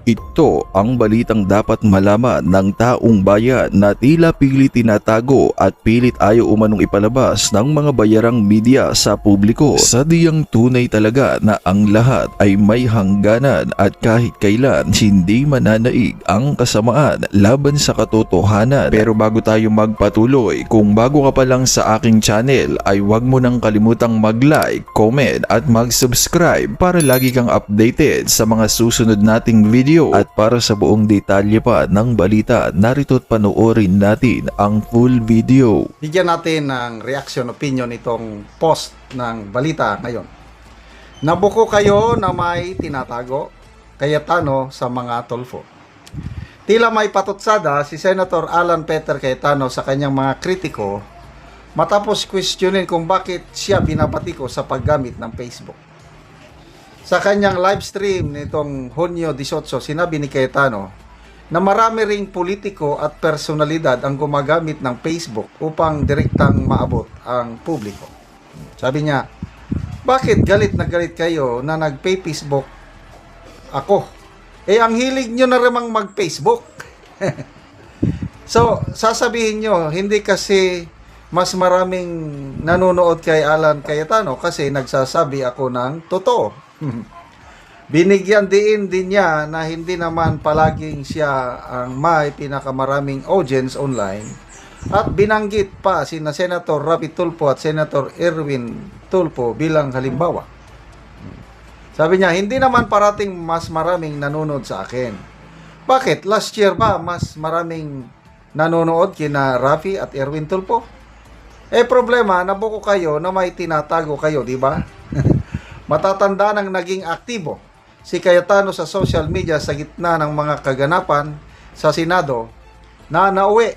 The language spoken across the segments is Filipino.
Ito ang balitang dapat malaman ng taong bayan na tila pilit tinatago at pilit ayaw umanong ipalabas ng mga bayarang media sa publiko. Sadyang tunay talaga na ang lahat ay may hangganan at kahit kailan hindi mananaig ang kasamaan laban sa katotohanan. Pero bago tayo magpatuloy, kung bago ka pa lang sa aking channel ay huwag mo nang kalimutang mag-like, comment at mag-subscribe para lagi kang updated sa mga susunod nating video. At para sa buong detalye pa ng balita, narito't panoorin natin ang full video. Bigyan natin ng reaction opinion itong post ng balita ngayon. Nabuko kayo na may tinatago, Cayetano sa mga Tulfo. Tila may patutsada si Senator Alan Peter Cayetano sa kanyang mga kritiko matapos questionin kung bakit siya binabatiko sa paggamit ng Facebook. Sa kanyang live stream nitong Hunyo 18, sinabi ni Cayetano na marami ring politiko at personalidad ang gumagamit ng Facebook upang direktang maabot ang publiko. Sabi niya, bakit galit na galit kayo na nag-Facebook ako? Ang hilig nyo na rin mag-Facebook. So, sasabihin nyo, hindi kasi mas maraming nanonood kay Alan Cayetano kasi nagsasabi ako ng totoo. Binigyan din niya na hindi naman palaging siya ang may pinakamaraming audience online at binanggit pa sina Senator Rapi Tulfo at Senator Erwin Tulfo bilang halimbawa. Sabi niya, hindi naman parating mas maraming nanonood sa akin. Bakit? Last year ba mas maraming nanonood kina Rafi at Erwin Tulfo? Problema, nabuko kayo na may tinatago kayo, di ba? Matatanda nang naging aktibo si Cayetano sa social media sa gitna ng mga kaganapan sa Senado na nauwi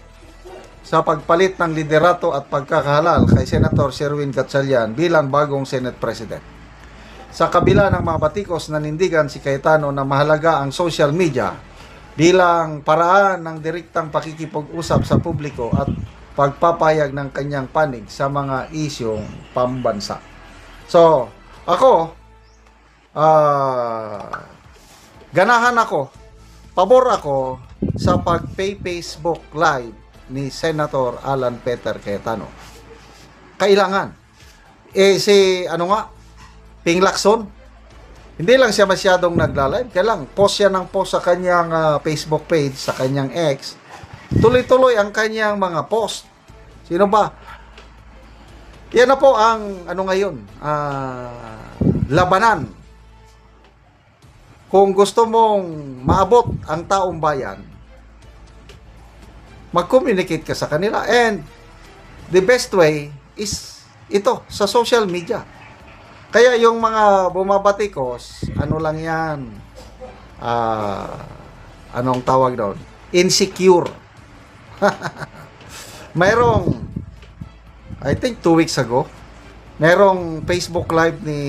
sa pagpalit ng liderato at pagkakahalal kay Senator Sherwin Gatchalian bilang bagong Senate President. Sa kabila ng mga batikos, nanindigan si Cayetano na mahalaga ang social media bilang paraan ng direktang pakikipag-usap sa publiko at pagpapayag ng kanyang panig sa mga isyong pambansa. So, ako, ganahan ako, pabor ako sa pag-Facebook Live ni Senator Alan Peter Cayetano. Kailangan. Ping Lacson, hindi lang siya masyadong nagla-live, kailang post siya ng post sa kanyang Facebook page, sa kanyang X. Tuloy-tuloy ang kanyang mga post. Sino ba? Yan na po ang ngayon, labanan. Kung gusto mong maabot ang taong bayan, mag-communicate ka sa kanila. And the best way is ito, sa social media. Kaya yung mga bumabatikos, lang yan, anong tawag doon? Insecure. Mayroong, I think 2 weeks ago, merong Facebook Live ni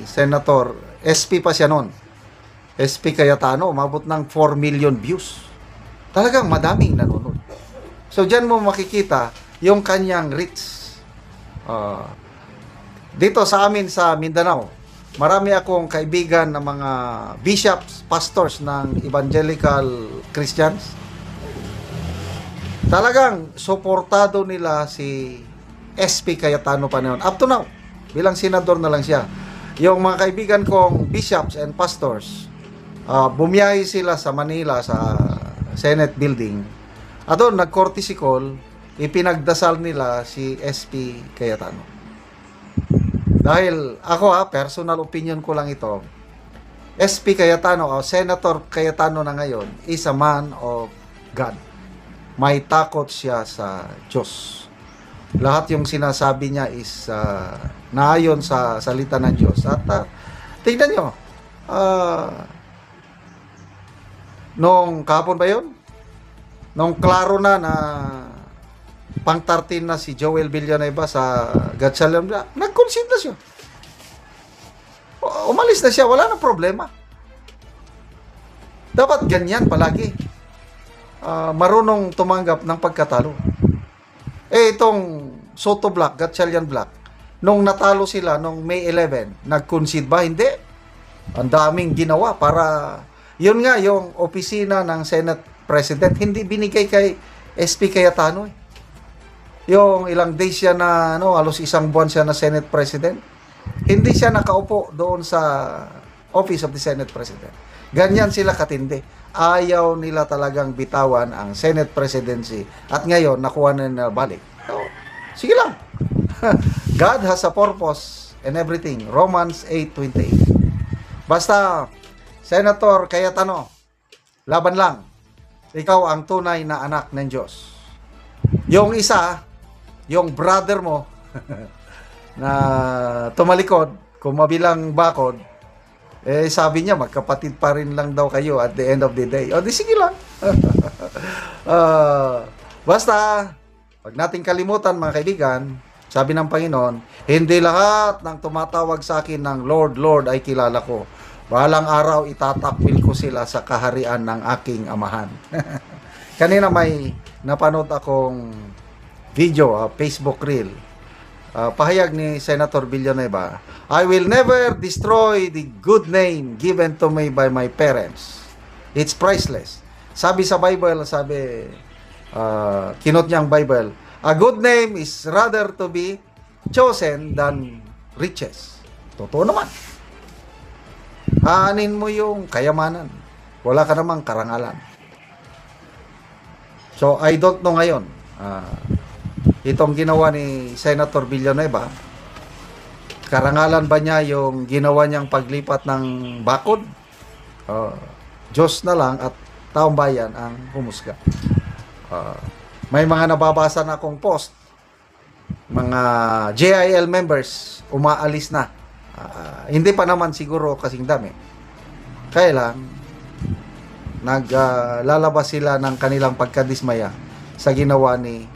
Senator, SP pa siya noon, SP Cayetano, umabot ng 4 million views. Talagang madaming nanonood. So, dyan mo makikita yung kanyang reach. Dito sa amin sa Mindanao, marami akong kaibigan na mga bishops, pastors ng evangelical Christians. Talagang suportado nila si SP Cayetano pa noon. Up to now, bilang senador na lang siya. Yung mga kaibigan kong bishops and pastors, bumiyahe sila sa Manila sa Senate building. At doon, nag-courtesy call, ipinagdasal nila si SP Cayetano. Dahil ako personal opinion ko lang ito, SP Cayetano o Senator Cayetano na ngayon is a man of God. May takot siya sa Diyos. Lahat yung sinasabi niya is naayon sa salita ng Diyos. At tingnan nyo, nung kahapon ba yun? Nung klaro na pang-13 na si Joel Villanueva sa Gatchalian, nag-concede na siya. Umalis na siya, wala nang problema. Dapat ganyan palagi. Marunong tumanggap ng pagkatalo. Itong Soto Black, Gatchalian Black, nung natalo sila nung May 11, nag-concede ba? Hindi. Ang daming ginawa para Yun nga, yung opisina ng Senate President, hindi binigay kay SP Cayetano eh. Yung ilang days siya na, halos isang buwan siya na Senate President, hindi siya nakaupo doon sa Office of the Senate President. Ganyan sila katindi. Ayaw nila talagang bitawan ang Senate Presidency. At ngayon, nakuha na nila balik. So, sige lang. God has a purpose and everything. Romans 8:28. Basta, Senator Cayetano, laban lang. Ikaw ang tunay na anak ng Diyos. Yung isa, yung brother mo, na tumalikod, kumabilang bakod, sabi niya, magkapatid pa rin lang daw kayo at the end of the day. O, di sige lang. Basta, wag nating kalimutan mga kaibigan, sabi ng Panginoon, hindi lahat ng tumatawag sa akin ng Lord, Lord ay kilala ko. Balang araw itatakwil ko sila sa kaharian ng aking amahan. Kanina may napanood akong video, Facebook reel. Pahayag ni Senator Villanueva, I will never destroy the good name given to me by my parents. It's priceless. Sabi sa Bible, kinot niya ang Bible, a good name is rather to be chosen than riches. Totoo naman. Aanin mo yung kayamanan. Wala ka namang karangalan. So, I don't know ngayon. Itong ginawa ni Senator Villanueva, karangalan ba niya yung ginawa niyang paglipat ng bakod? Diyos na lang at taong bayan ang humusga. May mga nababasa na akong post, mga JIL members umaalis na. Hindi pa naman siguro kasing dami. Kaya lang, naglalabas sila ng kanilang pagkadismaya sa ginawa ni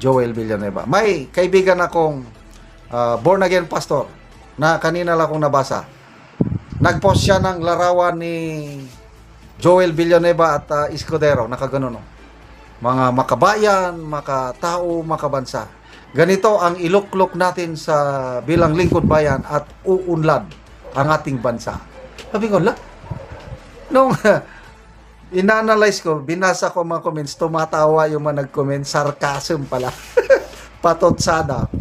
Joel Villanueva. May kaibigan akong born again pastor na kanina lang akong nabasa. Nagpost siya ng larawan ni Joel Villanueva at Escudero, nakagano'n. Mga makabayan, makatao, makabansa. Ganito ang iluklok natin sa bilang lingkod bayan at uunlad ang ating bansa. Sabi ko, nung inanalyze ko, binasa ko mga comments, tumatawa yung mga nag-comment, sarcasm pala. Patotsada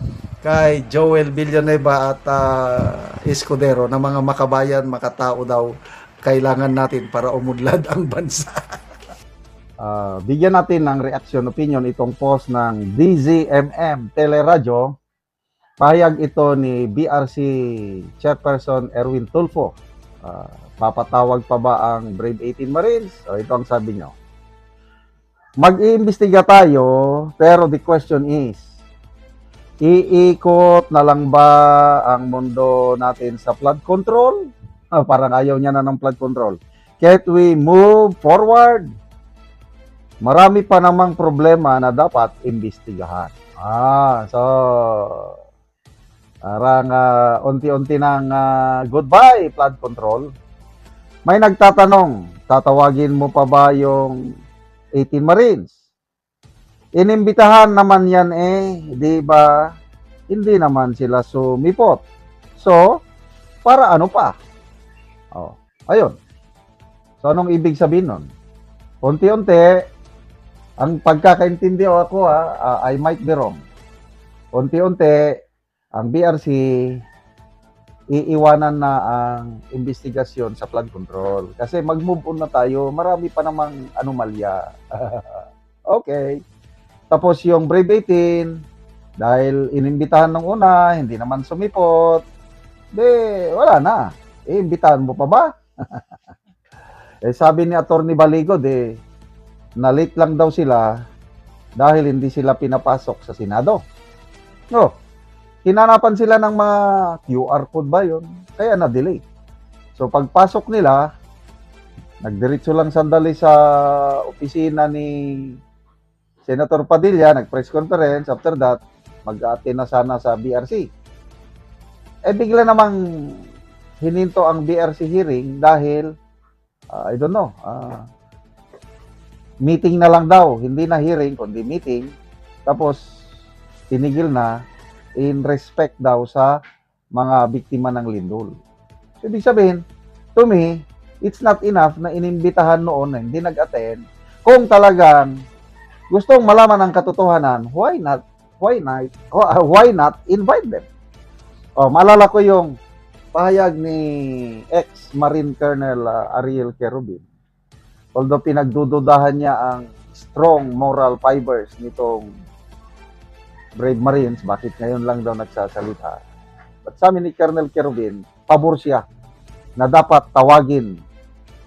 kay Joel Villanueva at Escudero na mga makabayan, makatao daw kailangan natin para umudlad ang bansa. Bigyan natin ng reaction opinion itong post ng DZMM Teleradyo. Pahayag ito ni BRC Chairperson Erwin Tulfo. Papatawag pa ba ang Brave 18 Marines? Ito ang sabi nyo. Mag-iimbestiga tayo, pero the question is, iikot na lang ba ang mundo natin sa flood control? Parang ayaw niya na ng flood control. Can't we move forward? Marami pa namang problema na dapat imbestigahan. So, parang unti-unti ng goodbye flood control. May nagtatanong, tatawagin mo pa ba yung 18 Marines? Inimbitahan naman yan di ba? Hindi naman sila sumipot. So, para ano pa? Ayun. So, anong ibig sabihin nun? Unti-unti, ang pagkakaintindi ako I might be wrong. Unti-unti, ang BRC iiwanan na ang investigasyon sa flood control. Kasi mag-move on na tayo, marami pa namang anomalya. Okay. Tapos yung Brave 18, dahil inimbitahan ng una, hindi naman sumipot, wala na. Iimbitahan mo pa ba? Sabi ni Attorney Baligod, na-late lang daw sila dahil hindi sila pinapasok sa Senado. Hinanapan sila ng mga QR code ba yun? Kaya na-delay. So pagpasok nila, nagdiretso lang sandali sa opisina ni Senator Padilla, nag-press conference. After that, mag-attend na sana sa BRC. Bigla namang hininto ang BRC hearing dahil, I don't know, meeting na lang daw, hindi na hearing, kundi meeting. Tapos, tinigil na in respect daw sa mga biktima ng lindol. So, ibig sabihin, to me, it's not enough na inimbitahan noon na hindi nag-attend. Kung talagang gustong malaman ang katotohanan, why not invite them? Maalala ko yung pahayag ni ex-Marine Colonel Ariel Querubin. Although pinagdududahan niya ang strong moral fibers nitong Brave Marines, bakit ngayon lang daw nagsasalita? But sabi ni Colonel Querubin, pabor siya na dapat tawagin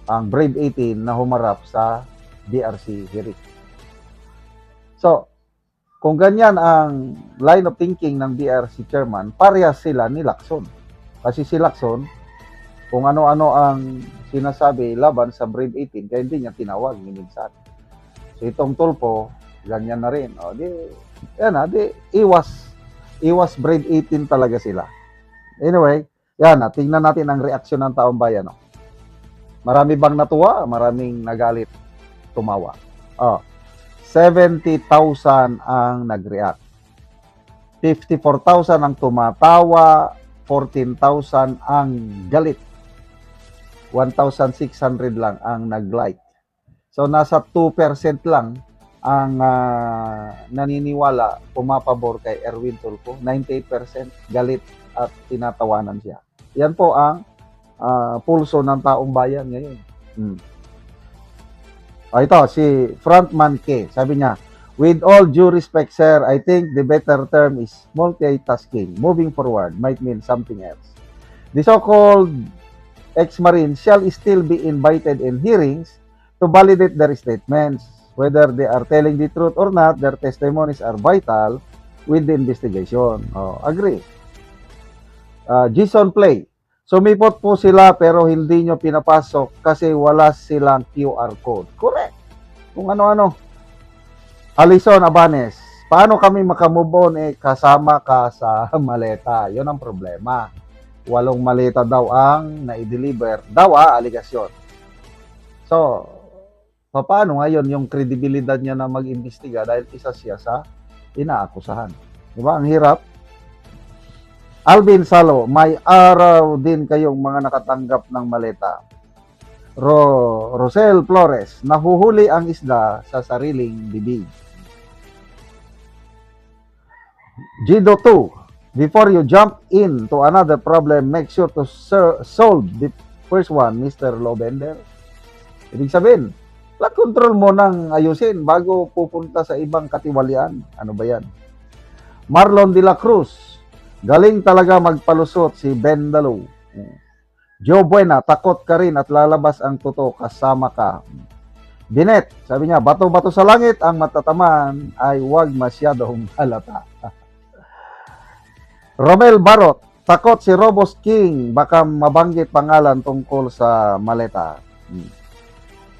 ang Brave 18 na humarap sa BRC hearing. So, kung ganyan ang line of thinking ng BRC chairman, parehas sila ni Lacson. Kasi si Lacson, kung ano-ano ang sinasabi laban sa Brave 18, kaya hindi niya tinawag ni minsan. So itong Tulfo, ganyan na rin. Iwas Brave 18 talaga sila. Anyway, tingnan natin ang reaksyon ng taong bayan. Marami bang natuwa? Maraming nagalit, tumawa. 70,000 ang nag-react. 54,000 ang tumatawa, 14,000 ang galit. 1,600 lang ang nag-like. So nasa 2% lang ang naniniwala, pumapabor kay Erwin Tulfo. 98% galit at tinatawanan siya. Yan po ang pulso ng taong bayan ngayon. Ito, si Frontman K. Sabi niya, with all due respect, sir, I think the better term is multitasking. Moving forward might mean something else. The so-called ex-Marines shall still be invited in hearings to validate their statements. Whether they are telling the truth or not, their testimonies are vital with the investigation. Agree. Jason Play. Sumipot po sila pero hindi nyo pinapasok kasi wala silang QR code. Correct. Kung ano-ano. Alison Abanes. Paano kami makamove on kasama ka sa maleta? Yun ang problema. 8 maleta daw ang na-deliver. Aligasyon. So, paano ngayon yung kredibilidad niya na mag-imbestiga dahil isa siya sa inaakusahan? Diba? Ang hirap. Alvin Salo, may araw din kayong mga nakatanggap ng maleta. Rosel Flores, nahuhuli ang isda sa sariling bibig. Gido 2, before you jump into another problem, make sure to solve the first one, Mr. Lobender. Ibig sabihin, flood control mo nang ayusin bago pupunta sa ibang katiwalian. Ano ba yan? Marlon de la Cruz, galing talaga magpalusot si Ben Dalo. Joe Buena, takot ka rin at lalabas ang totoo kasama ka. Binet, sabi niya, bato-bato sa langit ang matataman ay huwag masyadong halata. Romel Barot, takot si Robos King, baka mabanggit pangalan tungkol sa maleta.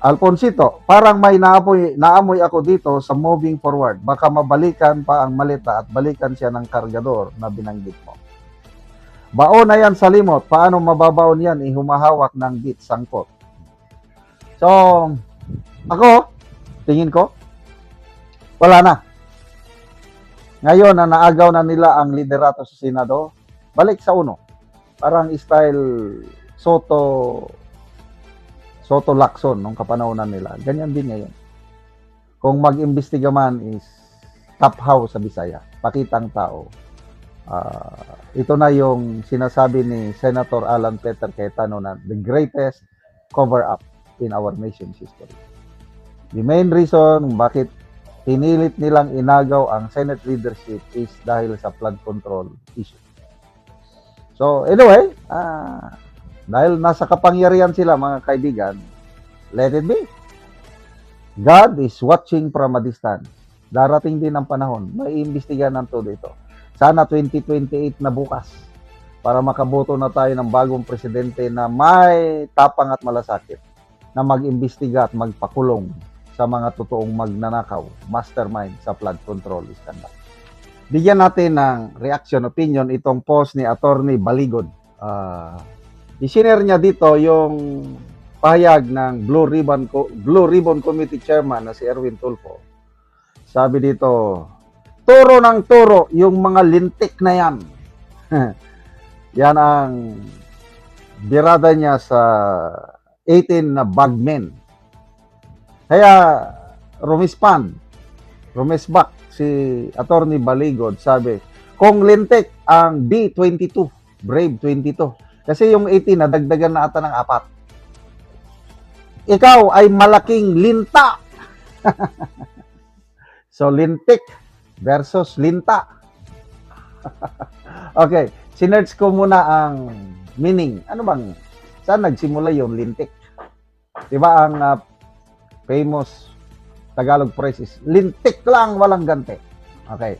Alfonsito, parang may naamoy ako dito sa moving forward. Baka mabalikan pa ang maleta at balikan siya ng kargador na binanggit mo. Baon na yan sa limot. Paano mababaon yan? Humahawak ng bit sangkot. So, ako, tingin ko, wala na. Ngayon na naagaw na nila ang liderato sa Senado, balik sa uno. Parang style Soto Lacson nung kapanahonan nila. Ganyan din ngayon. Kung mag-imbestiga man is top house sa Bisaya. Pakitang tao. Ito na yung sinasabi ni Senator Alan Peter Cayetano na the greatest cover-up in our nation's history. The main reason bakit pinilit nilang inagaw ang Senate leadership is dahil sa flood control issue. So anyway, dahil nasa kapangyarihan sila mga kaibigan, let it be. God is watching from a distance. Darating din ang panahon, may iimbestigahan ng todo ito. Sana 2028 na bukas para makaboto na tayo ng bagong presidente na may tapang at malasakit na mag-imbestiga at magpakulong sa mga totoong magnanakaw, mastermind sa flood control scandal. Bigyan natin ng reaction opinion itong post ni Attorney Baligon. I-share niya dito yung pahayag ng Blue Ribbon Committee Chairman na si Erwin Tulfo. Sabi dito, turo ng turo yung mga lintik na yan. Yan ang birada niya sa 18 na bagmen. Kaya rumesbak si Attorney Baligod, sabi, kung lintik ang B-22, Brave 22, kasi yung 18 na dagdagan na ata ng 4. Ikaw ay malaking linta. So, lintik versus linta. Okay, sinerch ko muna ang meaning. Ano bang, saan nagsimula yung lintik? Diba ang famous Tagalog phrase is, lintik lang, walang ganti. Okay.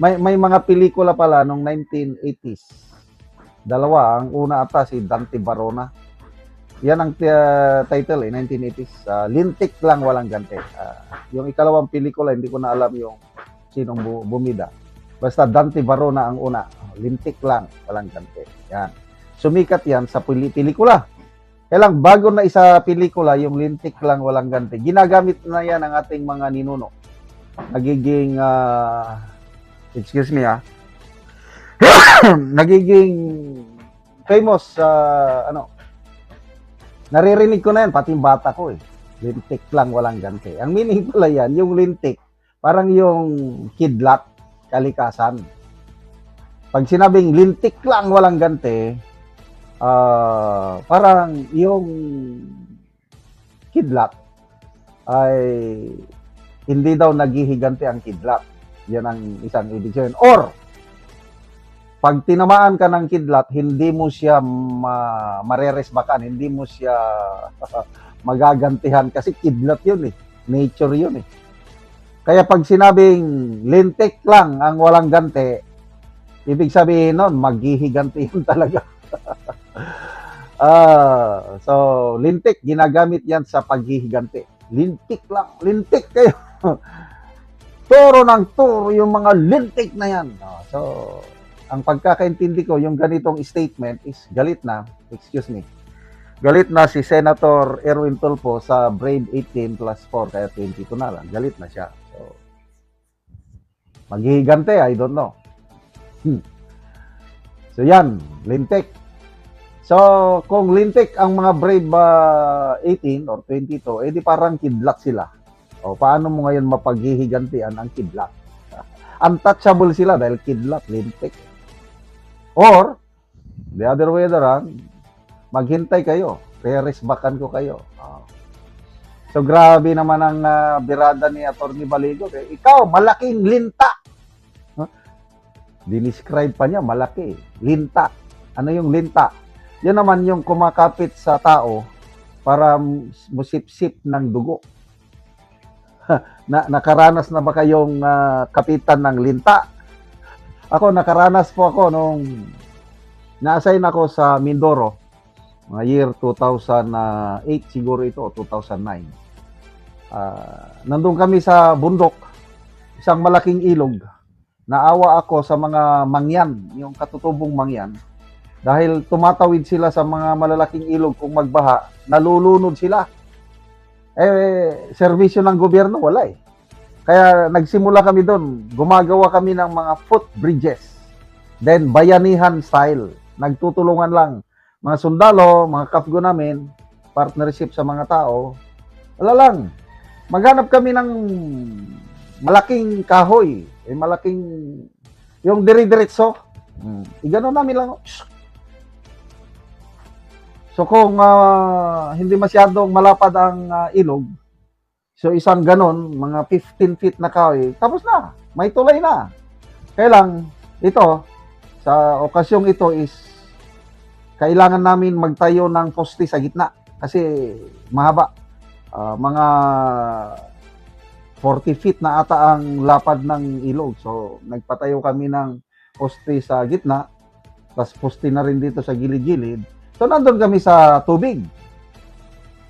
May mga pelikula pala nung 1980s. Dalawa, ang una ata si Dante Barona. Yan ang title 1980s. Lintik lang, walang ganti. Yung ikalawang pelikula, hindi ko na alam yung sinong bumida. Basta Dante Barona ang una. Lintik lang, walang ganti. Yan. Sumikat yan sa pelikula. Kaya lang, bago na isa pelikula, yung lintik lang, walang ganti. Ginagamit na yan ang ating mga ninuno. Nagiging, excuse me nagiging famous, naririnig ko na yan, pati yung bata ko lintik lang, walang ganti. Ang meaning pala yan, yung lintik, parang yung kidlat, kalikasan. Pag sinabing lintik lang, walang ganti, parang yung kidlat ay hindi daw naghihiganti ang kidlat. Yan ang isang ibig sabihin. Or, pag tinamaan ka ng kidlat, hindi mo siya mareresbakan, hindi mo siya magagantihan kasi kidlat yun nature yun Kaya pag sinabing lintik lang ang walang ganti, ibig sabihin nun, maghihiganti yun talaga. So, lintik, ginagamit yan sa paghihiganti. Lintik lang, lintik kayo. Turo ng turo yung mga lintik na yan. So, ang pagkakaintindi ko, yung ganitong statement is galit na si Senator Erwin Tulfo sa Brave 18 plus 4, kaya 22 na lang. Galit na siya. So, maghihigante, I don't know. So, yan, lintik. So, kung lintik ang mga Brave 18 or 22, edi parang kidlat sila. O, paano mo ngayon mapaghihigantian ang kidlat? Untouchable sila dahil kidlat, lintik. Or, the other way around, maghintay kayo. Re-resbakan ko kayo. So, grabe naman ang birada ni Atty. Baligod. Ikaw, malaking linta. Dinescribe pa niya, malaki. Linta. Ano yung linta? Yan naman yung kumakapit sa tao para musip-sip ng dugo. Nakaranas na ba kayong kapitan ng linta? Ako, nakaranas po ako nung na-assign ako sa Mindoro, mga year 2008 siguro ito, 2009. Nandun kami sa bundok, isang malaking ilog. Naawa ako sa mga mangyan, yung katutubong mangyan. Dahil tumatawid sila sa mga malalaking ilog kung magbaha, nalulunod sila. Serbisyo ng gobyerno, wala Kaya nagsimula kami doon, gumagawa kami ng mga footbridges. Then bayanihan style, nagtutulungan lang. Mga sundalo, mga kafgo namin, partnership sa mga tao. Wala lang, maghanap kami ng malaking kahoy, malaking, yung dire-diretso. Igano namin lang. So kung hindi masyadong malapad ang ilog, so isang ganon, mga 15 feet na kahoy, tapos na, may tulay na. Kaya lang, ito, sa okasyong ito is, kailangan namin magtayo ng poste sa gitna. Kasi mahaba. Mga 40 feet na ata ang lapad ng ilog. So, nagpatayo kami ng poste sa gitna, tapos poste na rin dito sa gilid-gilid. So, nandun kami sa tubig.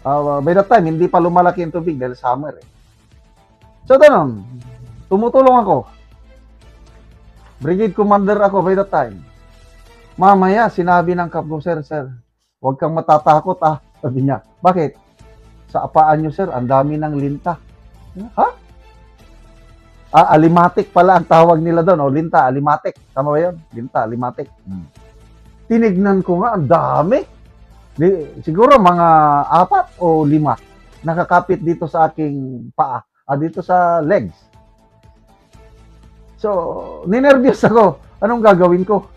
By that time, hindi pa lumalaki yung tubig dahil summer So, ganun. Tumutulong ako. Brigade commander ako by that time. Mamaya, sinabi ng kapgo, sir, huwag kang matatakot sabi niya. Bakit? Sa apaan nyo, sir, ang dami ng linta. Ha? Alimatic pala ang tawag nila doon. O, linta, alimatic. Tama ba yun? Linta, alimatic. Tinignan ko nga, ang dami. Siguro mga 4 o 5 nakakapit dito sa aking paa, dito sa legs. So, ninervyos ako. Anong gagawin ko?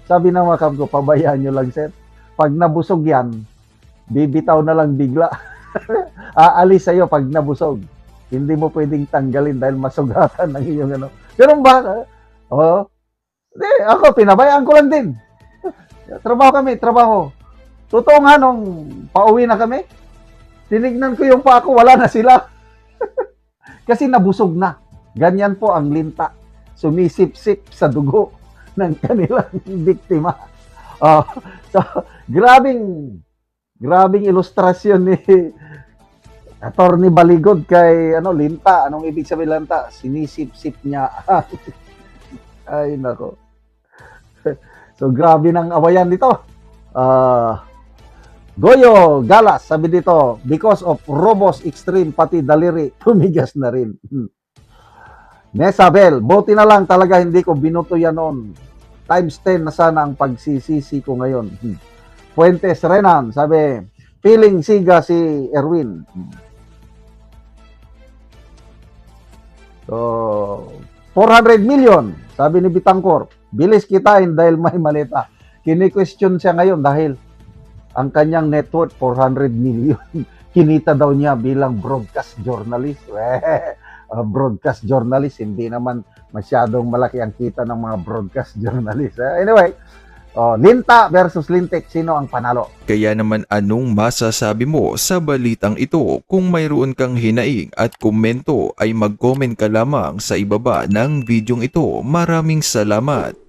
Sabi ng mga ko, pabayaan nyo lang, sir. Pag nabusog yan, bibitaw na lang bigla. Aalis sa'yo pag nabusog. Hindi mo pwedeng tanggalin dahil masugatan ng iyong ano. Ganun ba? Oo. Ako, pinabayaan ko lang din. Trabaho kami, trabaho. Totoo nga nung pauwi na kami, tinignan ko yung paa ko, wala na sila. Kasi nabusog na. Ganyan po ang linta. Sumisip-sip sa dugo ng kanilang biktima. So, grabing ilustrasyon ni Attorney Baligod kay linta. Anong ibig sabihin linta? Sinisip-sip niya. Ay, nako. So, grabe ng awayan dito. Goyo Galas, sabi dito, because of Robos Extreme, pati daliri, tumigas na rin. Nesabel, buti na lang talaga hindi ko binuto yan noon. Times 10 na sana ang pagsisisi ko ngayon. Fuentes Renan, sabi, feeling siga si Erwin. So, 400 million, sabi ni Bitangkor, bilis kitain dahil may malita. Kini-question siya ngayon dahil ang kanyang net worth 400 million. Kinita daw niya bilang broadcast journalist. Broadcast journalist, hindi naman masyadong malaki ang kita ng mga broadcast journalist. Anyway, Linta versus Lintek, sino ang panalo? Kaya naman anong masasabi mo sa balitang ito? Kung mayroon kang hinaing at komento ay mag-comment ka lamang sa ibaba ng videong ito. Maraming salamat.